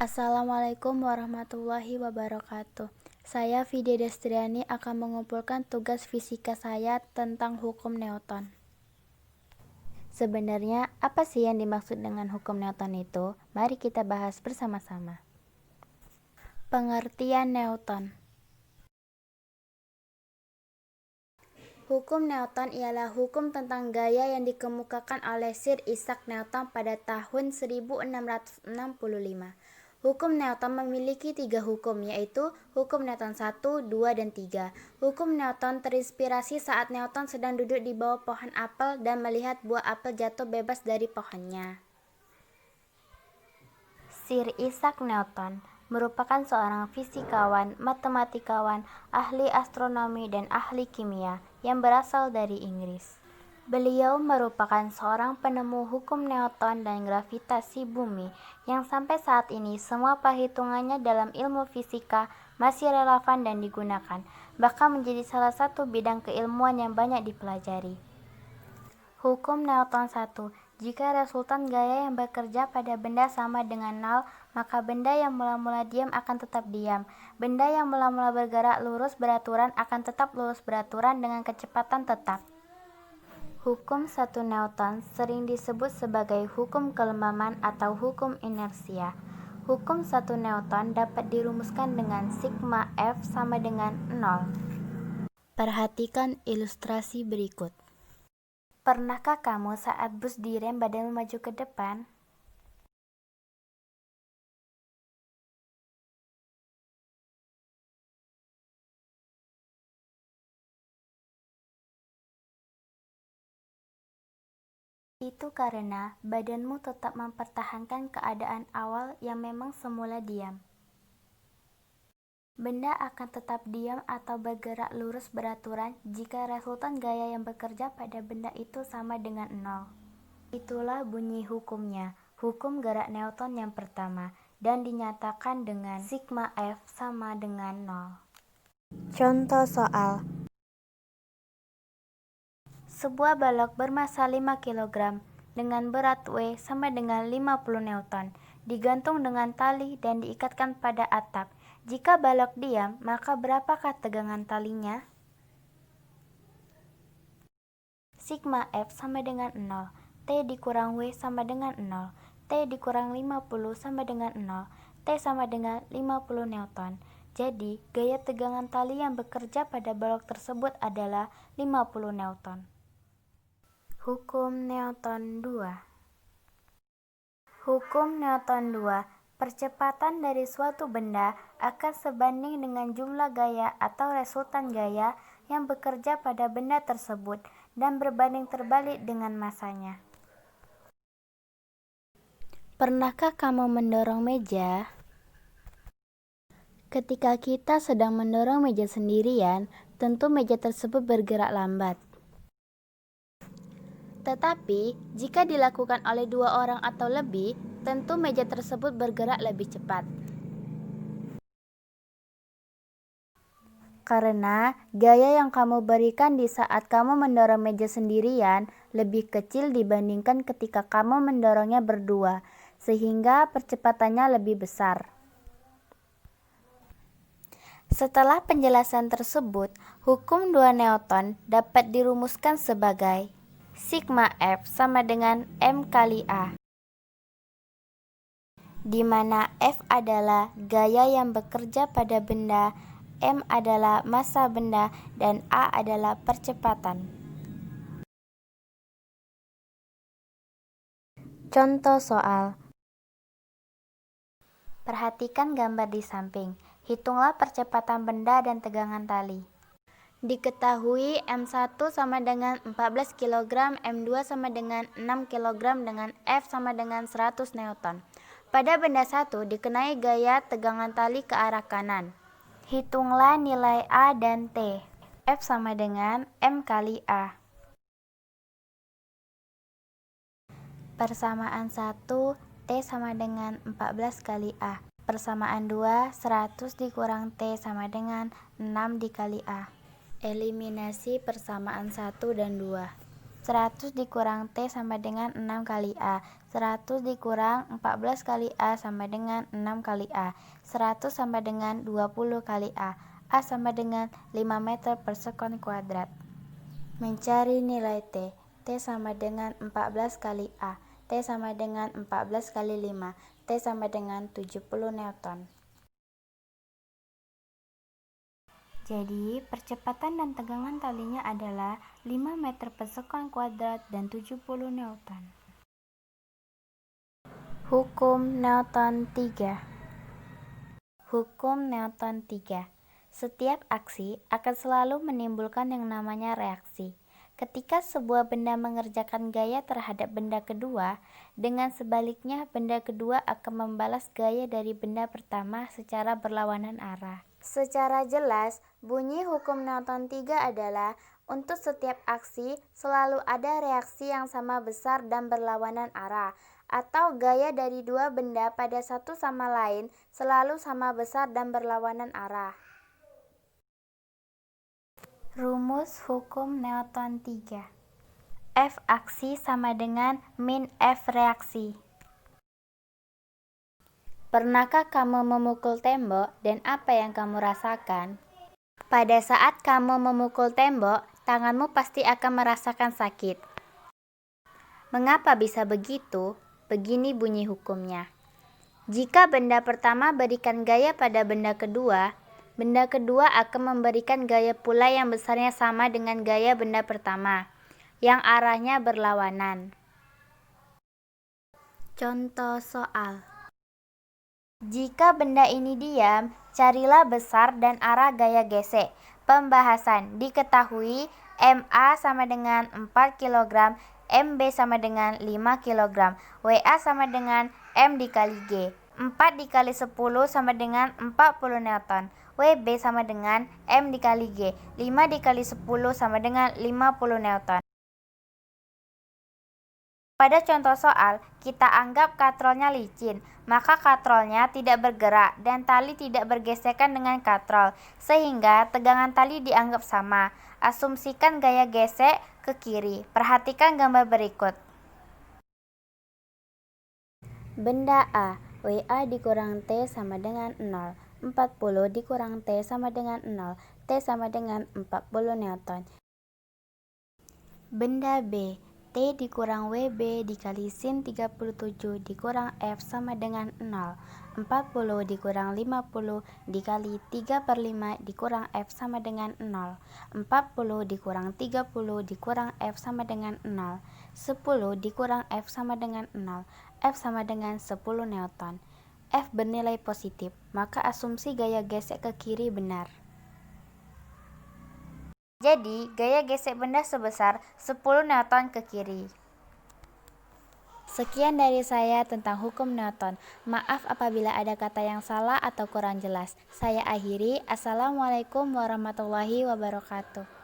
Assalamualaikum warahmatullahi wabarakatuh. Saya Vidya Destriani akan mengumpulkan tugas fisika saya tentang hukum Newton. Sebenarnya apa sih yang dimaksud dengan hukum Newton itu? Mari kita bahas bersama-sama. Pengertian Newton. Hukum Newton ialah hukum tentang gaya yang dikemukakan oleh Sir Isaac Newton pada tahun 1665. Hukum Newton memiliki 3 hukum, yaitu hukum Newton 1, 2, dan 3. Hukum Newton terinspirasi saat Newton sedang duduk di bawah pohon apel dan melihat buah apel jatuh bebas dari pohonnya. Sir Isaac Newton merupakan seorang fisikawan, matematikawan, ahli astronomi, dan ahli kimia yang berasal dari Inggris. Beliau merupakan seorang penemu hukum Newton dan gravitasi bumi yang sampai saat ini semua perhitungannya dalam ilmu fisika masih relevan dan digunakan, bahkan menjadi salah satu bidang keilmuan yang banyak dipelajari. Hukum Newton 1. Jika resultan gaya yang bekerja pada benda sama dengan nol, maka benda yang mula-mula diam akan tetap diam. Benda yang mula-mula bergerak lurus beraturan akan tetap lurus beraturan dengan kecepatan tetap. Hukum 1 Newton sering disebut sebagai hukum kelembaman atau hukum inersia. Hukum 1 Newton dapat dirumuskan dengan sigma F sama dengan 0. Perhatikan ilustrasi berikut. Pernahkah kamu saat bus direm badanmu maju ke depan? Itu karena badanmu tetap mempertahankan keadaan awal yang memang semula diam. Benda akan tetap diam atau bergerak lurus beraturan jika resultan gaya yang bekerja pada benda itu sama dengan 0. Itulah bunyi hukumnya, hukum gerak Newton yang pertama, dan dinyatakan dengan sigma F sama dengan 0. Contoh soal. Sebuah balok bermassa 5 kg dengan berat W sama dengan 50 Newton, digantung dengan tali dan diikatkan pada atap. Jika balok diam, maka berapakah tegangan talinya? Sigma F sama dengan 0. T dikurang W sama dengan 0. T dikurang 50 sama dengan 0. T sama dengan 50 Newton. Jadi, gaya tegangan tali yang bekerja pada balok tersebut adalah 50 Newton. Hukum Newton 2. Hukum Newton 2. Percepatan dari suatu benda akan sebanding dengan jumlah gaya atau resultan gaya yang bekerja pada benda tersebut dan berbanding terbalik dengan masanya. Pernahkah kamu mendorong meja? Ketika kita sedang mendorong meja sendirian, tentu meja tersebut bergerak lambat. Tetapi, jika dilakukan oleh 2 orang atau lebih, tentu meja tersebut bergerak lebih cepat. Karena gaya yang kamu berikan di saat kamu mendorong meja sendirian lebih kecil dibandingkan ketika kamu mendorongnya berdua, sehingga percepatannya lebih besar. Setelah penjelasan tersebut, hukum 2 Newton dapat dirumuskan sebagai sigma F sama dengan M kali A, di mana F adalah gaya yang bekerja pada benda, M adalah massa benda, dan A adalah percepatan. Contoh soal. Perhatikan gambar di samping. Hitunglah percepatan benda dan tegangan tali. Diketahui M1 sama dengan 14 kg, M2 sama dengan 6 kg dengan F sama dengan 100 Newton. Pada benda 1 dikenai gaya tegangan tali ke arah kanan. Hitunglah nilai A dan T. F sama dengan M kali A. Persamaan 1, T sama dengan 14 kali A. Persamaan 2, 100 dikurang T sama dengan 6 dikali A. Eliminasi persamaan 1 dan 2. 100 dikurang T sama dengan 6 kali A. 100 dikurang 14 kali A sama dengan 6 kali A. 100 sama dengan 20 kali A. A sama dengan 5 meter per sekon kuadrat. Mencari nilai T. T sama dengan 14 kali A. T sama dengan 14 kali 5. T sama dengan 70 Newton. Jadi, percepatan dan tegangan talinya adalah 5 meter per sekon kuadrat dan 70 Newton. Hukum Newton 3. Hukum Newton 3. Setiap aksi akan selalu menimbulkan yang namanya reaksi. Ketika sebuah benda mengerjakan gaya terhadap benda kedua, dengan sebaliknya benda kedua akan membalas gaya dari benda pertama secara berlawanan arah. Secara jelas, bunyi hukum Newton 3 adalah untuk setiap aksi selalu ada reaksi yang sama besar dan berlawanan arah, atau gaya dari dua benda pada satu sama lain selalu sama besar dan berlawanan arah. Rumus hukum Newton 3. F aksi sama dengan min F reaksi. Pernahkah kamu memukul tembok dan apa yang kamu rasakan? Pada saat kamu memukul tembok, tanganmu pasti akan merasakan sakit. Mengapa bisa begitu? Begini bunyi hukumnya. Jika benda pertama berikan gaya pada benda kedua akan memberikan gaya pula yang besarnya sama dengan gaya benda pertama, yang arahnya berlawanan. Contoh soal. Jika benda ini diam, carilah besar dan arah gaya gesek. Pembahasan. Diketahui MA sama dengan 4 kg, MB sama dengan 5 kg, WA sama dengan M dikali G. 4 dikali 10 sama dengan 40 Newton. WB sama dengan M dikali G. 5 dikali 10 sama dengan 50 Newton. Pada contoh soal, kita anggap katrolnya licin, maka katrolnya tidak bergerak dan tali tidak bergesekan dengan katrol, sehingga tegangan tali dianggap sama. Asumsikan gaya gesek ke kiri. Perhatikan gambar berikut. Benda A, WA dikurang T sama dengan 0. 40 dikurang T sama dengan 0. T sama dengan 40 Newton. Benda B, T dikurang WB dikali sin 37 dikurang F sama dengan 0. 40 dikurang 50 dikali 3/5 dikurang F sama dengan 0. 40 dikurang 30 dikurang F sama dengan 0. 10 dikurang F sama dengan 0. F sama dengan 10 Newton. F bernilai positif, maka asumsi gaya gesek ke kiri benar. Jadi, gaya gesek benda sebesar 10 Newton ke kiri. Sekian dari saya tentang hukum Newton. Maaf apabila ada kata yang salah atau kurang jelas. Saya akhiri. Assalamualaikum warahmatullahi wabarakatuh.